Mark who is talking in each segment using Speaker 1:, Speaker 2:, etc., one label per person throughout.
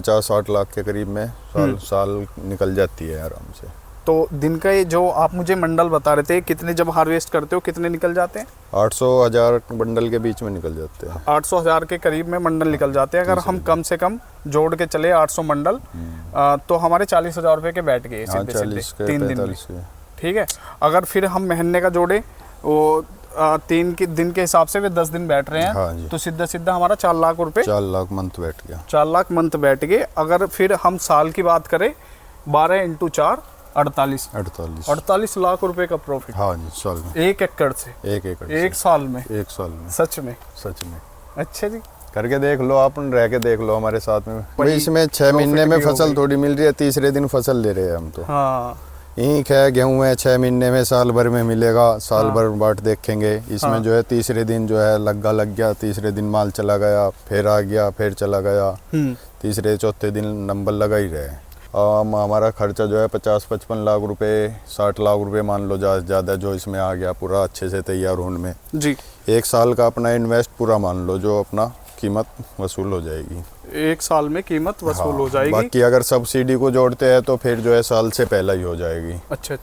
Speaker 1: 50-60 लाख के करीब में साल निकल जाती है आराम से।
Speaker 2: तो दिन का ये जो आप मुझे मंडल बता रहे थे, कितने जब हार्वेस्ट करते हो कितने निकल जाते हैं?
Speaker 1: 800-1000 बंडल के बीच में निकल जाते हैं।
Speaker 2: 800-1000 के करीब में मंडल निकल जाते हैं। अगर हम कम से कम जोड़ के चले 800 मंडल तो हमारे 40,000 रुपये के बैठ गए सीधे 3 दिन में। ठीक है, अगर फिर हम महीने का जोड़े वो 3 के दिन के हिसाब से वे 10 दिन बैठ रहे हैं।
Speaker 1: हाँ,
Speaker 2: तो सीधा सीधा हमारा 4 लाख रुपए,
Speaker 1: 4 लाख मंथ बैठ गया।
Speaker 2: 4 लाख मंथ बैठ गए। अगर फिर हम साल की बात करें 12 × 4 48 लाख रुपए का प्रॉफिट।
Speaker 1: हाँ जी, साल में
Speaker 2: 1 एकड़ से।
Speaker 1: 1 एकड़
Speaker 2: एक साल में। सच में। अच्छा जी,
Speaker 1: करके देख लो, आप रह के देख लो हमारे साथ में। भाई इसमें 6 महीने में फसल थोड़ी मिल रही है, तीसरे दिन फसल ले रहे हैं हम तो।
Speaker 2: हाँ,
Speaker 1: ईंख है, गेहूं है, 6 महीने में, साल भर में मिलेगा, साल भर बाट देखेंगे। इसमें जो है तीसरे दिन जो है लग गया, तीसरे दिन माल चला गया, फिर आ गया, फिर चला गया, तीसरे चौथे दिन नंबर लगा ही रहे। हमारा खर्चा जो है 50-55 लाख रुपए, 60 लाख रुपए मान लो ज़्यादा जो इसमें आ गया पूरा अच्छे से तैयार होने में
Speaker 2: जी।
Speaker 1: 1 साल का अपना इन्वेस्ट पूरा मान लो, जो अपना कीमत वसूल हो जाएगी।
Speaker 2: 1 साल में कीमत वसूल हो जाएगी।
Speaker 1: बाकी अगर सब्सिडी को जोड़ते हैं तो फिर जो है साल से पहला ही हो जाएगी।
Speaker 2: अच्छा।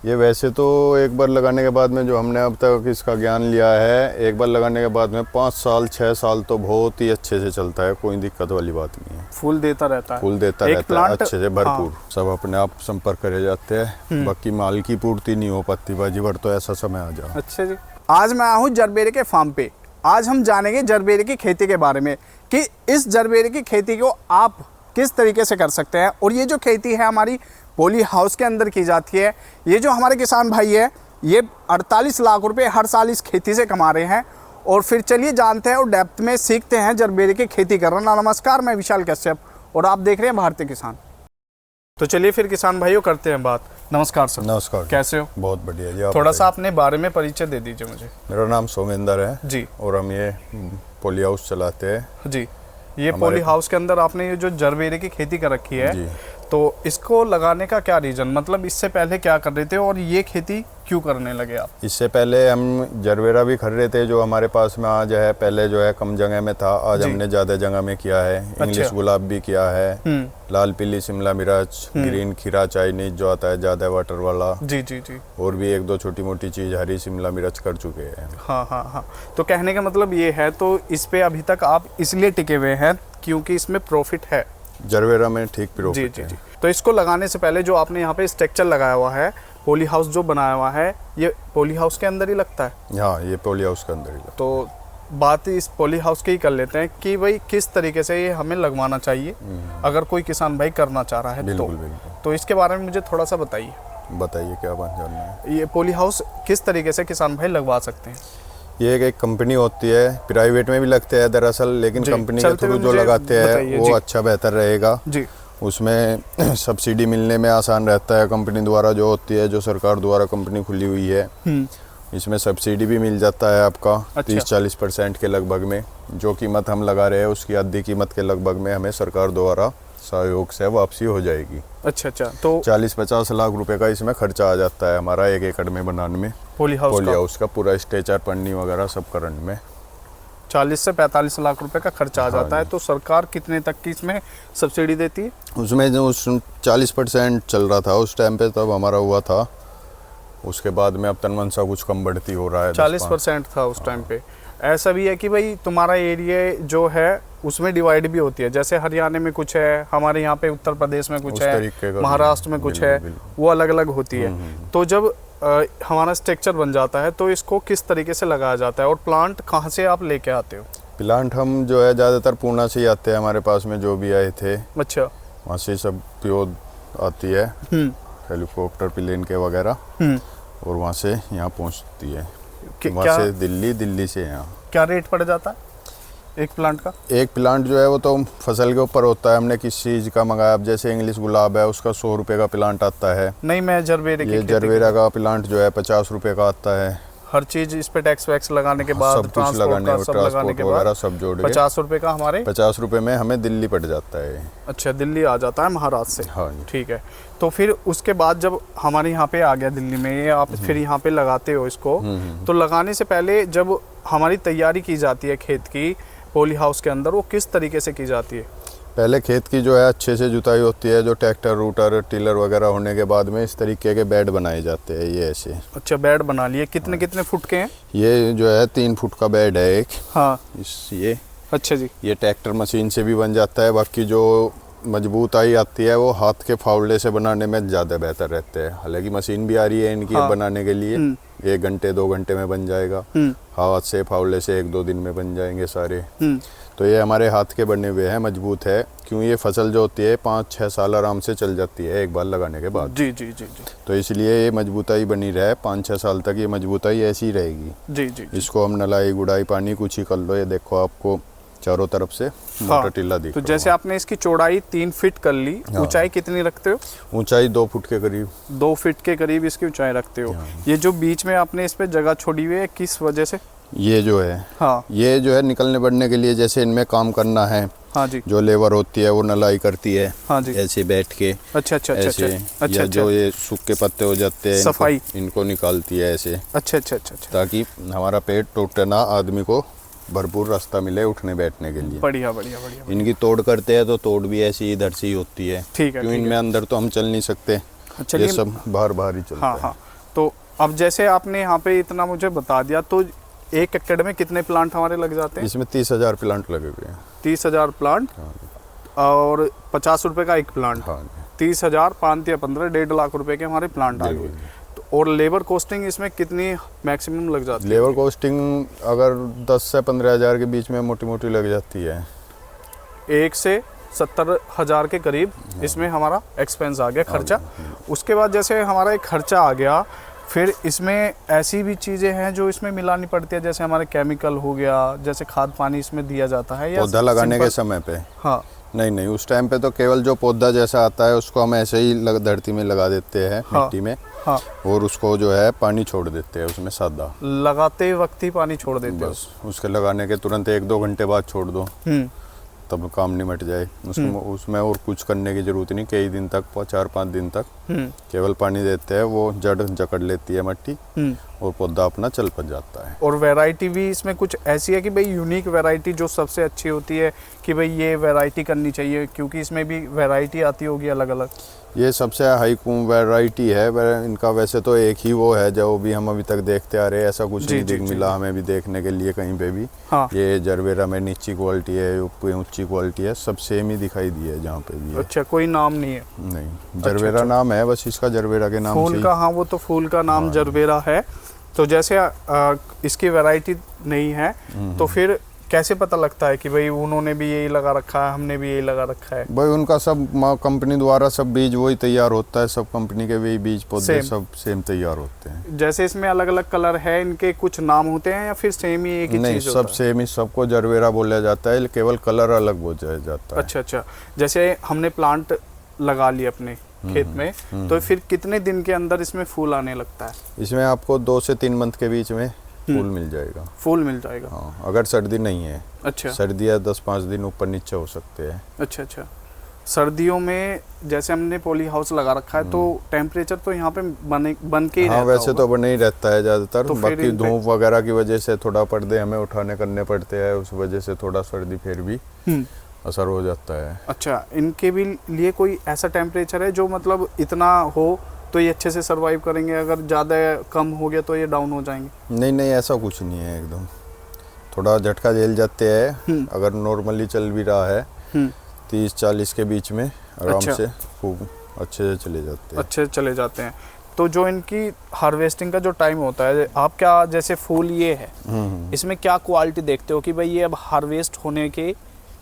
Speaker 1: ये वैसे तो एक बार लगाने के बाद में जो हमने अब तक इसका ज्ञान लिया है, एक बार लगाने के बाद में 5 साल 6 साल तो बहुत ही अच्छे से चलता है, कोई दिक्कत वाली बात नहीं है।
Speaker 2: फूल देता रहता है
Speaker 1: अच्छे से भरपूर। सब अपने आप संपर्क करे जाते हैं। बाकी माल की पूर्ति नहीं हो पाती बाजी भर, तो ऐसा समय आ जाए।
Speaker 2: अच्छा जी, आज मैं आया हूँ जरबेरे के फार्म पे। आज हम जानेंगे जरबेरे की खेती के बारे में कि इस जरबेरे की खेती को आप किस तरीके से कर सकते हैं। और ये जो खेती है हमारी पॉली हाउस के अंदर की जाती है। ये जो हमारे किसान भाई है ये 48 लाख रुपए हर साल इस खेती से कमा रहे हैं। और फिर चलिए जानते हैं और डेप्थ में सीखते हैं जरबेरे की खेती करना। नमस्कार, मैं विशाल कश्यप और आप देख रहे हैं भारतीय किसान। तो चलिए फिर किसान भाइयों करते हैं बात। नमस्कार सर।
Speaker 1: नमस्कार,
Speaker 2: कैसे हो?
Speaker 1: बहुत बढ़िया जी।
Speaker 2: थोड़ा सा अपने बारे में परिचय दे दीजिए मुझे।
Speaker 1: मेरा नाम सोमेंद्र है
Speaker 2: जी,
Speaker 1: और हम ये पॉली हाउस चलाते हैं
Speaker 2: जी। ये पॉली हाउस के अंदर आपने ये जो जरबेरे की खेती कर रखी है
Speaker 1: जी।
Speaker 2: तो इसको लगाने का क्या रीजन, मतलब इससे पहले क्या कर रहे थे और ये खेती क्यों करने लगे आप?
Speaker 1: इससे पहले हम जरबेरा भी खरीद रहे थे जो हमारे पास में आज है। पहले जो है कम जगह में था, आज हमने ज़्यादा जगह में किया है। इंग्लिश गुलाब भी किया है, लाल पीली शिमला मिर्च, ग्रीन खीरा चाइनीज जो आता है ज़्यादा वाटर वाला।
Speaker 2: जी।
Speaker 1: और भी 1-2 छोटी मोटी चीज़ हरी शिमला मिर्च कर चुके हैं।
Speaker 2: हाँ। तो कहने का मतलब ये है, तो इस पे अभी तक आप इसलिए टिके हुए हैं क्योंकि इसमें प्रॉफिट है।
Speaker 1: जरबेरा में ठीक प्रॉफिट है।
Speaker 2: तो इसको लगाने से पहले जो आपने यहाँ पे स्ट्रक्चर लगाया हुआ है, पॉली हाउस जो बनाया हुआ है, ये पॉली हाउस के अंदर ही लगता है?
Speaker 1: हाँ, ये पॉली हाउस के अंदर ही लगता है।
Speaker 2: तो बात इस पॉली हाउस की ही कर लेते हैं कि भाई किस तरीके से ये हमें लगवाना चाहिए अगर कोई किसान भाई करना चाह रहा है।
Speaker 1: बिल्कुल।
Speaker 2: तो इसके बारे में मुझे थोड़ा सा बताइए
Speaker 1: क्या बात जानना है।
Speaker 2: ये पॉली हाउस किस तरीके से किसान भाई लगवा सकते हैं?
Speaker 1: ये एक कंपनी होती है, प्राइवेट में भी लगते हैं दरअसल, लेकिन कंपनी के थ्रू जो लगाते हैं वो अच्छा बेहतर रहेगा जी। उसमें सब्सिडी मिलने में आसान रहता है। कंपनी द्वारा जो होती है, जो सरकार द्वारा कंपनी खुली हुई है, इसमें सब्सिडी भी मिल जाता है आपका 30-40% के लगभग में। जो कीमत हम लगा रहे हैं उसकी आधी कीमत के लगभग में हमें सरकार द्वारा सहयोग से वापसी हो जाएगी। अच्छा। तो 40-50 लाख रुपए का इसमें खर्चा आ जाता है हमारा 1 एकड़ में बनाने में, पॉली हाउस का पूरा स्ट्रेचर पन्नी वगैरह सब करने में
Speaker 2: 40 से 45 लाख रुपए का खर्चा आ जाता है। तो सरकार कितने तक की इसमें सब्सिडी देती है?
Speaker 1: उसमें जो 40% चल रहा था उस टाइम पे, तब हमारा हुआ था। उसके बाद में अब तनमन सा कुछ कम बढ़ती हो रहा है।
Speaker 2: 40% था उस टाइम पे। ऐसा भी है कि भाई तुम्हारा एरिया जो है उसमें डिवाइड भी होती है, जैसे हरियाणा में कुछ है, हमारे यहाँ पे उत्तर प्रदेश में कुछ है, महाराष्ट्र में कुछ है, वो अलग अलग होती है। तो जब हमारा स्ट्रक्चर बन जाता है तो इसको किस तरीके से लगाया जाता है और प्लांट कहाँ से आप लेके आते हो?
Speaker 1: प्लांट हम जो है ज़्यादातर पूना से ही आते हैं, हमारे पास में जो भी आए थे।
Speaker 2: अच्छा।
Speaker 1: वहाँ से सब प्योर आती है, हेलीकॉप्टर प्लेन के वगैरह, और वहाँ से यहाँ पहुँचती है। वहाँ से दिल्ली से यहाँ।
Speaker 2: क्या रेट पड़ जाता है एक प्लांट का?
Speaker 1: एक प्लांट जो है वो तो फसल के ऊपर होता है, हमने किस चीज़ का मंगाया। अब जैसे इंग्लिश गुलाब है उसका 100 रुपये का प्लांट आता है।
Speaker 2: नहीं, मैं जरबेरे की
Speaker 1: जरबेरा का प्लांट जो है 50 रुपये का आता है।
Speaker 2: हर चीज इस पे टैक्स वैक्स लगाने के बाद,
Speaker 1: सब कुछ लगाने के बाद सब जोड़ के
Speaker 2: 50 रुपये का हमारे
Speaker 1: 50 रुपये में हमें दिल्ली पड़ जाता है।
Speaker 2: अच्छा, दिल्ली आ जाता है महाराष्ट्र से।
Speaker 1: हाँ,
Speaker 2: ठीक है। तो फिर उसके बाद जब हमारे यहाँ पे आ गया दिल्ली में, ये आप फिर यहाँ पे लगाते हो इसको, तो लगाने से पहले जब हमारी तैयारी की जाती है खेत की पॉली हाउस के अंदर, वो किस तरीके से की जाती है?
Speaker 1: पहले खेत की जो है अच्छे से जुताई होती है, जो ट्रैक्टर रूटर टिलर वगैरह होने के बाद में इस तरीके के बेड बनाए जाते हैं ये ऐसे।
Speaker 2: अच्छा, बेड बना लिए। कितने कितने फुट के हैं?
Speaker 1: ये जो है 3 फुट का बेड है एक।
Speaker 2: हाँ।
Speaker 1: ये
Speaker 2: अच्छा जी।
Speaker 1: ये ट्रैक्टर मशीन से भी बन जाता है। बाकी जो मजबूताई आती है वो हाथ के फावड़े से बनाने में ज़्यादा बेहतर रहते हैं। हालांकि मशीन भी आ रही है इनकी बनाने के लिए, 1 घंटे 2 घंटे में बन जाएगा। हाथ से फावड़े से 1-2 दिन में बन जाएंगे सारे। तो ये हमारे हाथ के बने हुए हैं, मजबूत है। क्यों, ये फसल जो होती है 5-6 साल आराम से चल जाती है एक बार लगाने के बाद।
Speaker 2: जी जी जी जी।
Speaker 1: तो इसलिए ये मजबूताई बनी रहे 5-6 साल तक, ये मजबूताई ऐसी ही रहेगी।
Speaker 2: जी जी।
Speaker 1: इसको हम नलाई गुड़ाई पानी कुछ ही कर लो। ये देखो आपको चारों तरफ से मोटा टिल्ला दिख
Speaker 2: तो
Speaker 1: रहा
Speaker 2: जैसे आपने इसकी चौड़ाई 3 फीट कर ली, ऊंचाई कितनी रखते हो?
Speaker 1: ऊंचाई 2 फुट के करीब।
Speaker 2: 2 फीट के करीब इसकी ऊंचाई रखते हो। ये जो बीच में आपने इस पे जगह छोड़ी हुई है, किस वजह से?
Speaker 1: ये जो है, हाँ, ये जो है निकलने बढ़ने के लिए, जैसे इनमें काम करना है।
Speaker 2: हाँ जी।
Speaker 1: जो लेबर होती है वो नलाई करती है।
Speaker 2: हाँ जी।
Speaker 1: ऐसे बैठ के।
Speaker 2: अच्छा अच्छा
Speaker 1: ऐसे,
Speaker 2: अच्छा।
Speaker 1: जो ये सूखे पत्ते हो जाते हैं
Speaker 2: सफाई
Speaker 1: इनको निकालती है ऐसे।
Speaker 2: अच्छा अच्छा अच्छा।
Speaker 1: ताकि हमारा पेट टूटे ना, आदमी को भरपूर रास्ता मिले उठने बैठने के लिए।
Speaker 2: बढ़िया बढ़िया बढ़िया।
Speaker 1: इनकी तोड़ करते हैं तो तोड़ भी ऐसी इधर से ही होती है।
Speaker 2: ठीक है।
Speaker 1: क्यों, इनमें अंदर तो हम चल नहीं सकते।
Speaker 2: अच्छा,
Speaker 1: ये सब बाहर ही चलता है।
Speaker 2: हाँ। तो अब जैसे आपने यहाँ पे इतना मुझे बता दिया, तो 1 एकड़ में कितने प्लांट हमारे लग जाते हैं?
Speaker 1: इसमें 30,000 प्लांट लगे हुए हैं।
Speaker 2: 30,000 प्लांट। और 50 रुपए का एक प्लांट। 30,000 5 या 15 1.5 लाख रुपए के हमारे प्लांट आ गए। और लेबर कॉस्टिंग इसमें कितनी मैक्सिमम लग जाती है?
Speaker 1: लेबर कॉस्टिंग अगर 10 से 15,000 के बीच में मोटी मोटी लग जाती है।
Speaker 2: 1 से 70,000 के करीब इसमें हमारा एक्सपेंस आ गया, खर्चा। उसके बाद जैसे हमारा एक खर्चा आ गया, फिर इसमें ऐसी भी चीज़ें हैं जो इसमें मिलानी पड़ती है, जैसे हमारे केमिकल हो गया, जैसे खाद पानी इसमें दिया जाता है या
Speaker 1: पौधा लगाने के समय पे?
Speaker 2: हाँ।
Speaker 1: नहीं, उस टाइम पे तो केवल जो पौधा जैसा आता है उसको हम ऐसे ही धरती में लगा देते हैं। हाँ, मिट्टी में। हाँ। और उसको जो है पानी छोड़ देते हैं उसमें, सादा
Speaker 2: लगाते वक्त ही पानी छोड़ देते हैं।
Speaker 1: बस उसके लगाने के तुरंत 1-2 घंटे बाद छोड़ दो, तब काम निमट जाए। उसमें और कुछ करने की जरूरत नहीं। कई दिन तक, 4-5 दिन तक केवल पानी देते हैं, वो जड़ जकड़ लेती है मट्टी और पौधा अपना चल पड़ जाता है।
Speaker 2: और वैरायटी भी इसमें कुछ ऐसी है कि भाई यूनिक वैरायटी जो सबसे अच्छी होती है कि भाई ये वैरायटी करनी चाहिए, क्योंकि इसमें भी वैरायटी आती होगी अलग अलग। ये
Speaker 1: सबसे हाई वैरायटी है इनका। वैसे तो एक ही वो है जो भी हम अभी तक देखते आ रहे हैं, ऐसा कुछ नहीं मिला हमें भी देखने के लिए कहीं पे भी। हाँ। ये जरबेरा में नीची क्वालिटी है, ऊंची क्वालिटी है, सब सेम ही दिखाई दी है जहाँ पे भी है।
Speaker 2: अच्छा, कोई नाम नहीं है?
Speaker 1: नहीं, जरबेरा नाम है बस इसका, जरबेरा के नाम से।
Speaker 2: फूल का, हाँ, वो तो फूल का नाम जरबेरा है। तो जैसे इसकी वैरायटी नहीं है, तो फिर कैसे पता लगता है कि भाई उन्होंने भी यही लगा रखा है, हमने भी यही लगा रखा है?
Speaker 1: भाई उनका सब कंपनी द्वारा सब बीज वही तैयार होता है, सब कंपनी के वही बीज पौधे सब सेम तैयार होते हैं।
Speaker 2: जैसे इसमें अलग अलग कलर है, इनके कुछ नाम होते हैं या फिर सेम ही एक ही चीज होता है?
Speaker 1: नहीं, सब सेम ही, सबको जरबेरा बोला जाता है, केवल कलर अलग बोला जाता है।
Speaker 2: अच्छा। जैसे हमने प्लांट लगा लिए अपने खेत में, तो फिर कितने दिन के अंदर इसमें फूल आने लगता है?
Speaker 1: इसमें आपको 2 से 3 मंथ के बीच में फूल मिल जाएगा।
Speaker 2: फूल मिल जाएगा?
Speaker 1: हाँ, अगर सर्दी नहीं है।
Speaker 2: अच्छा।
Speaker 1: सर्दी है 10-5 दिन ऊपर नीचे हो सकते हैं।
Speaker 2: अच्छा। सर्दियों में जैसे हमने पॉली हाउस लगा रखा है, तो टेम्परेचर तो यहाँ पे बन के ही रहता
Speaker 1: वैसे तो बने ही रहता है ज़्यादातर।
Speaker 2: तो
Speaker 1: बाकी धूप वगैरह की वजह से थोड़ा पर्दे हमें उठाने करने पड़ते हैं, उस वजह से थोड़ा सर्दी फिर भी असर हो जाता है।
Speaker 2: अच्छा, इनके भी लिए कोई ऐसा टेम्परेचर है जो मतलब इतना हो तो ये अच्छे से सरवाइव करेंगे, अगर ज़्यादा कम हो गया तो ये डाउन हो जाएंगे?
Speaker 1: नहीं, ऐसा कुछ नहीं है। एकदम थोड़ा झटका झेल जाते हैं। अगर नॉर्मली चल भी रहा है 30-40 के बीच में आराम से खूब अच्छे से चले जाते हैं। तो जो इनकी हार्वेस्टिंग का जो टाइम होता है, आप क्या, जैसे फूल ये है, इसमें क्या क्वालिटी देखते हो कि भाई ये अब हार्वेस्ट होने के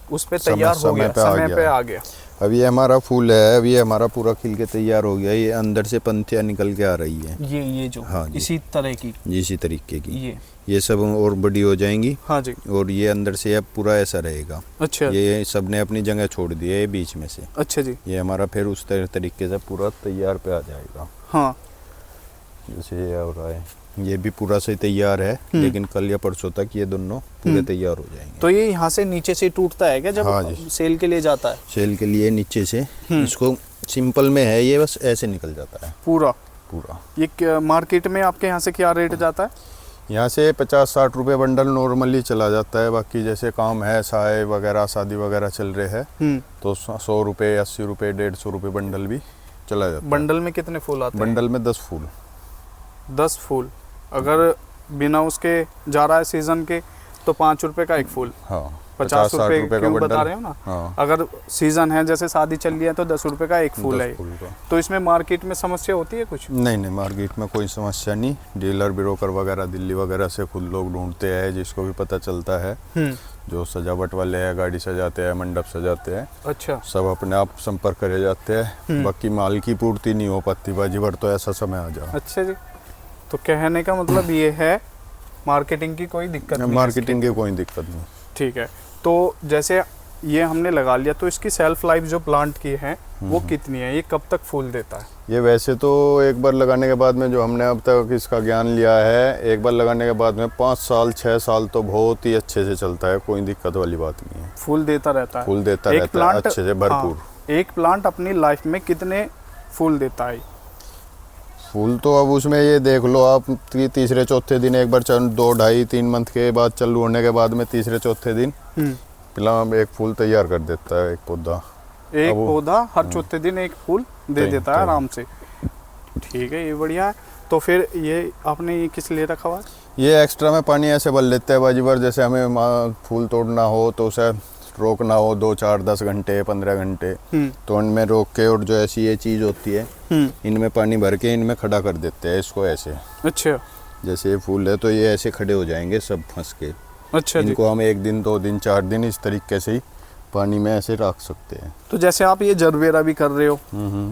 Speaker 1: उस पे तैयार हो गया, समय पे आ गया? अब ये हमारा फूल है, अब ये हमारा पूरा खिल के तैयार हो गया। ये अंदर से पंथियाँ निकल के आ रही है,
Speaker 2: ये जो, हाँ, इसी तरीके की ये सब और बड़ी हो जाएंगी। हाँ जी। और ये अंदर से अब पूरा ऐसा रहेगा। अच्छा। ये सब ने अपनी जगह छोड़ दी है बीच में से। अच्छा जी। ये हमारा फिर उस तरीके से पूरा तैयार पे आ जाएगा। हाँ, जैसे ये हो रहा है, ये भी पूरा से तैयार है, लेकिन कल या परसों तक ये दोनों पूरे तैयार हो जाएंगे। तो ये यहाँ से नीचे से टूटता है क्या जब? हाँ जी, सेल के लिए जाता है?
Speaker 1: सेल के लिए नीचे से, इसको सिंपल में है ये, बस ऐसे निकल जाता है पूरा।
Speaker 2: ये मार्केट में आपके यहाँ से क्या रेट जाता है?
Speaker 1: यहाँ से 50-60 रुपए बंडल नॉर्मली चला जाता है। बाकी जैसे काम है, साए वगैरह शादी वगैरह चल रहे हैं तो 100 रुपये, 80 रुपये, 150 रुपये बंडल भी चला जाता है।
Speaker 2: बंडल में कितने फूल आते हैं?
Speaker 1: बंडल में 10 फूल।
Speaker 2: 10 फूल। अगर बिना उसके जा रहा है सीजन के तो 5 रुपए का एक फूल।
Speaker 1: हाँ,
Speaker 2: 50 रुपए
Speaker 1: का
Speaker 2: क्यों
Speaker 1: बंडल
Speaker 2: बता रहे हो ना।
Speaker 1: हाँ।
Speaker 2: अगर सीजन है, जैसे शादी चल रही है, तो 10 रुपए का एक फूल है। तो इसमें मार्केट में समस्या होती है कुछ?
Speaker 1: नहीं, मार्केट में कोई समस्या नहीं। डीलर ब्रोकर वगैरह दिल्ली वगैरह से खुद लोग ढूंढते हैं, जिसको भी पता चलता है। जो सजावट वाले हैं, गाड़ी सजाते हैं, मंडप सजाते हैं,
Speaker 2: अच्छा,
Speaker 1: सब अपने आप संपर्क करे जाते हैं। बाकी माल की पूर्ति नहीं हो पाती बाजी भर, तो ऐसा समय आ जाए।
Speaker 2: अच्छा जी, तो कहने का मतलब ये है मार्केटिंग की कोई दिक्कत नहीं?
Speaker 1: मार्केटिंग की कोई दिक्कत नहीं।
Speaker 2: ठीक है। तो जैसे ये हमने लगा लिया, तो इसकी सेल्फ लाइफ जो प्लांट की है वो कितनी है? ये कब तक फूल देता है?
Speaker 1: ये वैसे तो एक बार लगाने के बाद में, जो हमने अब तक इसका ज्ञान लिया है, एक बार लगाने के बाद में 5 साल 6 साल तो बहुत ही अच्छे से चलता है। कोई दिक्कत वाली बात नहीं है।
Speaker 2: फूल देता रहता है?
Speaker 1: फूल देता रहता है अच्छे से भरपूर।
Speaker 2: हाँ, एक प्लांट अपनी लाइफ में कितने फूल देता है?
Speaker 1: फूल तो अब उसमें ये देख लो आप, तीसरे चौथे दिन एक बार 2, 2.5, 3 मंथ के बाद चालू होने के बाद में तीसरे चौथे दिन पिला एक फूल तैयार कर देता है। एक पौधा
Speaker 2: हर चौथे दिन एक फूल दे देता है आराम से। ठीक है, ये बढ़िया है। तो फिर ये आपने ये किस लिए रखा हुआ है?
Speaker 1: ये एक्स्ट्रा में पानी ऐसे भर लेते हैं बाजी भर, जैसे हमें फूल तोड़ना हो तो उसे रोकना हो 2, 4, 10 घंटे, 15 घंटे, तो उनमें रोक के, और जो ऐसी ये चीज़ होती है इनमें पानी भर के इनमें खड़ा कर देते हैं इसको ऐसे।
Speaker 2: अच्छा,
Speaker 1: जैसे ये फूल है तो ये ऐसे खड़े हो जाएंगे सब फंस के।
Speaker 2: अच्छा,
Speaker 1: इनको हम 1 दिन, 2 दिन, 4 दिन इस तरीके से ही पानी में ऐसे रख सकते हैं।
Speaker 2: तो जैसे आप ये जरबेरा भी कर रहे हो,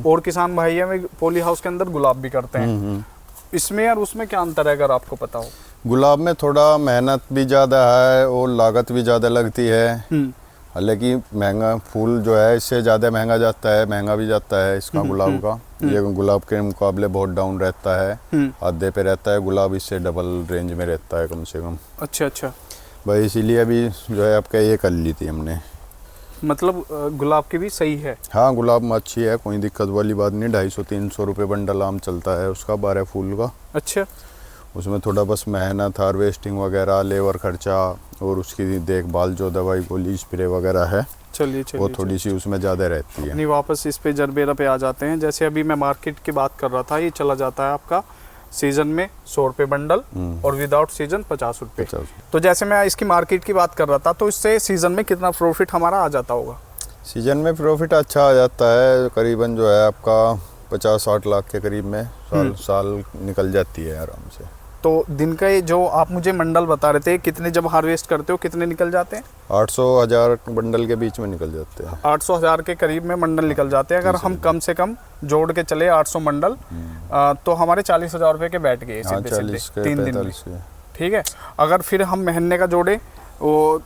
Speaker 2: और किसान भाई हमें पॉली हाउस के अंदर गुलाब भी करते हैं, इसमें और उसमें क्या अंतर है अगर आपको पता हो?
Speaker 1: गुलाब में थोड़ा मेहनत भी ज़्यादा है और लागत भी ज़्यादा लगती है। हालांकि महंगा फूल जो है इससे ज़्यादा महंगा जाता है, महंगा भी जाता है इसका गुलाब का। ये गुलाब के मुकाबले बहुत डाउन रहता है, आधे पे रहता है। गुलाब इससे डबल रेंज में रहता है कम से कम।
Speaker 2: अच्छा अच्छा,
Speaker 1: भाई इसीलिए अभी जो है आपका ये कर ली थी हमने।
Speaker 2: मतलब गुलाब की भी सही है?
Speaker 1: हाँ, गुलाब में अच्छी है, कोई दिक्कत वाली बात नहीं। 250-300 रुपये बंडल आम चलता है उसका, 12 फूल का।
Speaker 2: अच्छा,
Speaker 1: उसमें थोड़ा बस मेहनत, हार्वेस्टिंग वगैरह, लेबर खर्चा और उसकी देखभाल, जो दवाई गोली स्प्रे वगैरह है,
Speaker 2: चलिए
Speaker 1: वो थोड़ी सी उसमें ज़्यादा रहती है।
Speaker 2: नहीं, वापस इस पे जरबेरा पे आ जाते हैं। जैसे अभी मैं मार्केट की बात कर रहा था, ये चला जाता है आपका सीजन में 100 रुपये बंडल और विदाउट सीजन 50 रुपये। तो जैसे मैं इसकी मार्केट की बात कर रहा था, तो इससे सीजन में कितना प्रॉफिट हमारा आ जाता होगा?
Speaker 1: सीजन में प्रॉफिट अच्छा आ जाता है, करीबन जो है आपका 50-60 लाख के करीब में साल निकल जाती है आराम से।
Speaker 2: तो दिन का ये जो आप मुझे मंडल बता रहे थे, कितने जब हार्वेस्ट करते हो कितने निकल जाते हैं?
Speaker 1: 800-1000 बंडल के बीच में निकल जाते हैं।
Speaker 2: 800-1000 के करीब में मंडल निकल जाते हैं। अगर हम कम से कम जोड़ के चले 800 मंडल, तो हमारे 40,000 रुपये के बैठ गए सीधे 3 दिन में। ठीक है, अगर फिर हम महीने का जोड़े, वो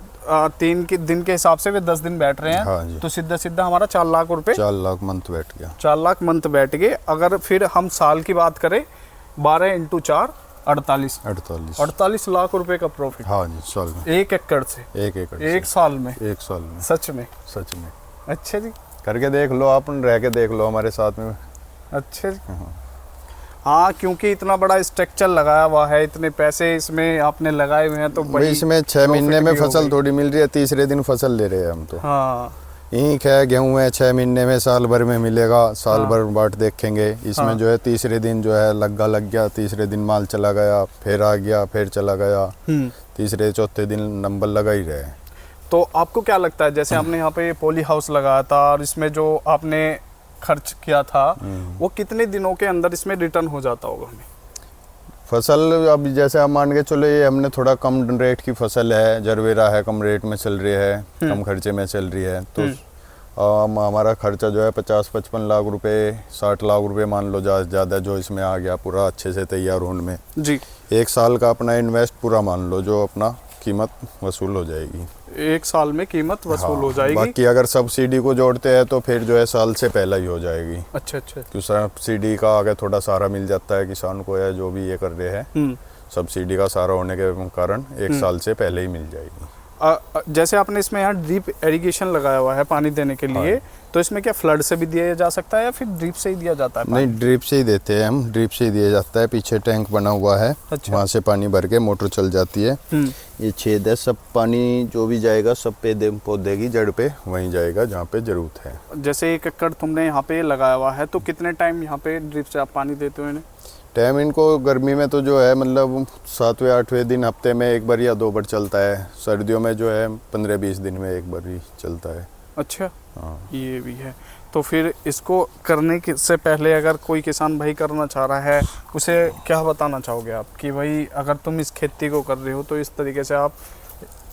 Speaker 2: 3 दिन के हिसाब से वे 10 दिन बैठ रहे हैं।
Speaker 1: हाँ,
Speaker 2: तो सीधा सीधा हमारा 4 लाख रुपये,
Speaker 1: 4 लाख मंथ बैठ गया।
Speaker 2: 4 लाख मंथ बैठ गए। अगर फिर हम साल की बात करें, 12 × 4 48 लाख रुपए का प्रॉफिट।
Speaker 1: हाँ जी, साल में
Speaker 2: 1 एकड़ से।
Speaker 1: 1 एकड़
Speaker 2: एक साल में?
Speaker 1: एक साल में,
Speaker 2: सच में?
Speaker 1: सच में।
Speaker 2: अच्छा जी,
Speaker 1: करके देख लो, आप रह के देख लो हमारे साथ में।
Speaker 2: अच्छा जी। हाँ, क्योंकि इतना बड़ा स्ट्रक्चर लगाया हुआ है, इतने पैसे इसमें आपने लगाए हुए हैं, तो
Speaker 1: भाई इसमें 6 महीने में फसल थोड़ी मिल रही है, तीसरे दिन फसल ले रहे हैं हम तो।
Speaker 2: हाँ,
Speaker 1: ईंख है, गेहूं है, 6 महीने में, साल भर में मिलेगा, साल भर बाट देखेंगे। इसमें जो है तीसरे दिन जो है लग्गा लग गया, तीसरे दिन माल चला गया, फिर आ गया, फिर चला गया, तीसरे चौथे दिन नंबर लगा ही रहे।
Speaker 2: तो आपको क्या लगता है, जैसे आपने यहाँ पे पॉली हाउस लगाया था और इसमें जो आपने खर्च किया था, वो कितने दिनों के अंदर इसमें रिटर्न हो जाता होगा हमें?
Speaker 1: फसल अब जैसे आप मान के चलो, ये हमने थोड़ा कम रेट की फसल है, जरबेरा है, कम रेट में चल रही है, कम खर्चे में चल रही है, तो हमारा खर्चा जो है 50-55 लाख रुपए, 60 लाख रुपए मान लो ज़्यादा, जो इसमें आ गया पूरा अच्छे से तैयार होने में
Speaker 2: जी।
Speaker 1: 1 साल का अपना इन्वेस्ट पूरा मान लो, जो अपना कीमत वसूल हो जाएगी।
Speaker 2: 1 साल में कीमत वसूल हो जाएगी।
Speaker 1: बाकी अगर सब्सिडी को जोड़ते हैं तो फिर जो है साल से पहले ही हो जाएगी।
Speaker 2: अच्छा अच्छा,
Speaker 1: क्योंकि सब्सिडी का आगे थोड़ा सारा मिल जाता है किसान को, या जो भी ये कर रहे हैं, सब्सिडी का सारा होने के कारण 1 साल से पहले ही मिल जाएगी।
Speaker 2: जैसे आपने इसमें यहाँ ड्रिप इरिगेशन लगाया हुआ है पानी देने के लिए,
Speaker 1: हाँ।
Speaker 2: तो इसमें क्या फ्लड से भी दिया जा सकता है या फिर ड्रिप से ही दिया जाता है पानी?
Speaker 1: नहीं, ड्रिप से ही देते हैं हम, ड्रिप से ही दिया जाता है। पीछे टैंक बना हुआ है,
Speaker 2: अच्छा।
Speaker 1: वहाँ से पानी भर के मोटर चल जाती है। ये छेद है, सब पानी जो भी जाएगा सब पौधे की जड़ पे वहीं जाएगा जहाँ पे जरूरत है।
Speaker 2: जैसे 1 एकड़ तुमने यहाँ पे लगाया हुआ है, तो कितने टाइम यहाँ पे ड्रिप से आप पानी देते हो इन्हें?
Speaker 1: टाइम इनको गर्मी में तो जो है मतलब 7वें 8वें दिन हफ्ते में 1 बार या 2 बार चलता है। सर्दियों में जो है 15-20 दिन में 1 बार ही चलता है।
Speaker 2: अच्छा,
Speaker 1: हाँ।
Speaker 2: ये भी है। तो फिर इसको करने से पहले अगर कोई किसान भाई करना चाह रहा है, उसे क्या बताना चाहोगे आप कि भाई अगर तुम इस खेती को कर रहे हो तो इस तरीके से आप,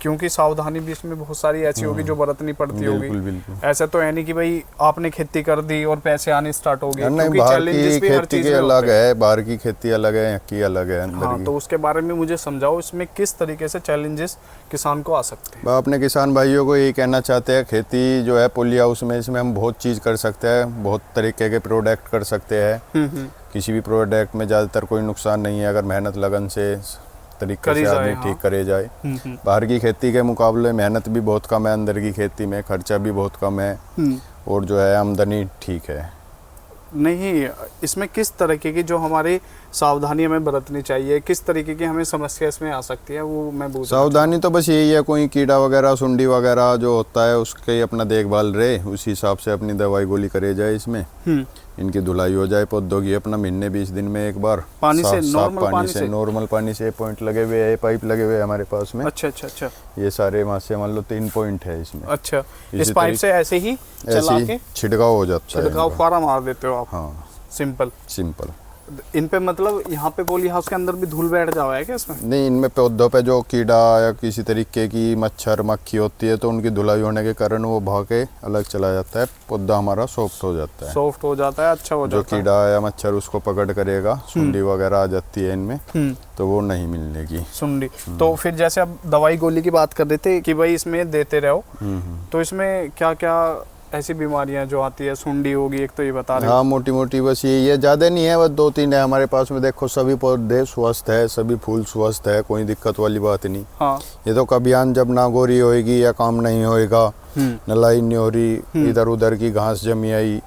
Speaker 2: क्योंकि सावधानी भी इसमें बहुत सारी ऐसी होगी जो बरतनी पड़ती होगी।
Speaker 1: बिल्कुल।
Speaker 2: ऐसा तो है नहीं कि भाई आपने खेती कर दी और पैसे आने स्टार्ट हो गए,
Speaker 1: नहीं,
Speaker 2: क्योंकि
Speaker 1: बाहर
Speaker 2: चैलेंजेस
Speaker 1: की
Speaker 2: भी हर
Speaker 1: खेती
Speaker 2: चीज
Speaker 1: की
Speaker 2: में
Speaker 1: अलग
Speaker 2: होते हैं।
Speaker 1: है, बाहर की खेती अलग है, यहाँ की अलग है, अंदर
Speaker 2: हाँ,
Speaker 1: की।
Speaker 2: तो उसके बारे में मुझे समझाओ, इसमें किस तरीके से चैलेंजेस किसान को आ सकते हैं।
Speaker 1: मैं अपने किसान भाइयों को यही कहना चाहते हैं, खेती जो है पॉली हाउस में, इसमें हम बहुत चीज़ कर सकते हैं, बहुत तरीके के प्रोडक्ट कर सकते हैं। किसी भी प्रोडक्ट में ज़्यादातर कोई नुकसान नहीं है अगर मेहनत लगन से तरीके से आदमी ठीक करे जाए। बाहर की खेती के मुकाबले मेहनत भी बहुत कम है, अंदर की खेती में खर्चा भी बहुत कम है, और जो है आमदनी ठीक है।
Speaker 2: नहीं, इसमें किस तरीके की जो हमारी सावधानी हमें बरतनी चाहिए, किस तरीके की हमें समस्या इसमें आ सकती है, वो मैं बोल।
Speaker 1: सावधानी तो बस यही है, कोई कीड़ा वगैरह सुंडी वगैरह जो होता है उसके अपना देखभाल रहे, उसी हिसाब से अपनी दवाई गोली करे जाए। इसमें इनकी धुलाई हो जाए पौधों की अपना महीने 20 दिन में 1 बार
Speaker 2: पानी से,
Speaker 1: नॉर्मल पानी से। पॉइंट लगे हुए है, पाइप लगे हुए हैं हमारे पास में।
Speaker 2: अच्छा।
Speaker 1: ये सारे वहाँ से मान लो 3 पॉइंट है इसमें।
Speaker 2: अच्छा, इस पाइप से ऐसे ही चला के
Speaker 1: छिड़काव हो जाता है,
Speaker 2: छिड़काव फुहारा मार देते हो आप?
Speaker 1: हाँ,
Speaker 2: सिंपल। इन पे मतलब यहाँ पे पॉली हाउस के अंदर भी धूल बैठ जावा है क्या इसमें?
Speaker 1: नहीं, इनमें पौधों पे जो कीड़ा या किसी तरीके की मच्छर मक्खी होती है तो उनकी धुलाई होने के कारण वो भाग के अलग चला जाता है, पौधा हमारा सॉफ्ट हो जाता है।
Speaker 2: अच्छा हो जाता है।
Speaker 1: जो कीड़ा या मच्छर उसको पकड़ करेगा, सुंडी वगैरह आ जाती है इनमें, तो वो नहीं मिलने की
Speaker 2: सुंडी। तो फिर जैसे अब दवाई गोली की बात कर रहे थे कि भाई इसमें देते रहो, तो इसमें क्या क्या ऐसी बीमारियां जो आती है? सुंडी होगी एक, तो ये बता रहे।
Speaker 1: हाँ, मोटी मोटी बस ये ज़्यादा नहीं है, बस 2-3 है हमारे पास में। देखो सभी पौधे स्वस्थ है, सभी फूल स्वस्थ है, कोई दिक्कत वाली बात नहीं।
Speaker 2: हाँ।
Speaker 1: ये तो कबियान जब नागोरी होएगी या काम नहीं होएगा, नलाई नहीं हो रही, इधर उधर की घास जमी आई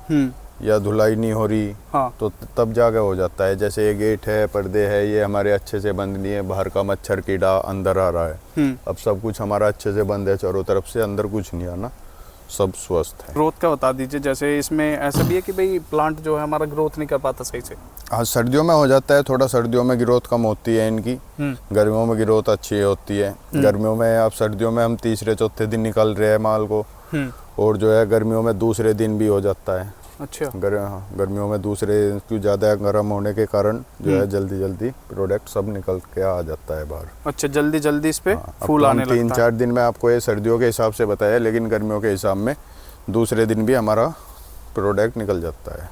Speaker 1: या धुलाई नहीं हो रही,
Speaker 2: हाँ।
Speaker 1: तो तब जाके हो जाता है। जैसे ये गेट है, पर्दे है, ये हमारे अच्छे से बंद नहीं है, बाहर का मच्छर कीड़ा अंदर आ रहा है। अब सब कुछ हमारा अच्छे से बंद है चारों तरफ से, अंदर कुछ नहीं आना, सब स्वस्थ है।
Speaker 2: ग्रोथ का बता दीजिए, जैसे इसमें ऐसा भी है कि भाई प्लांट जो है हमारा ग्रोथ नहीं कर पाता सही से?
Speaker 1: हाँ, सर्दियों में हो जाता है थोड़ा, सर्दियों में ग्रोथ कम होती है इनकी, गर्मियों में ग्रोथ अच्छी होती है। गर्मियों में, अब सर्दियों में हम 3-4 दिन निकल रहे हैं माल को, और जो है गर्मियों में दूसरे दिन भी हो जाता है।
Speaker 2: अच्छा।
Speaker 1: गर्मियों में दूसरे क्यों ज़्यादा गर्म होने के कारण जो है जल्दी प्रोडक्ट सब निकल के आ जाता है बाहर।
Speaker 2: अच्छा, जल्दी इस पे फूल आने लगता है।
Speaker 1: 3-4 दिन में आपको ये सर्दियों के हिसाब से बताया, लेकिन गर्मियों के हिसाब में दूसरे दिन भी हमारा प्रोडक्ट निकल जाता है।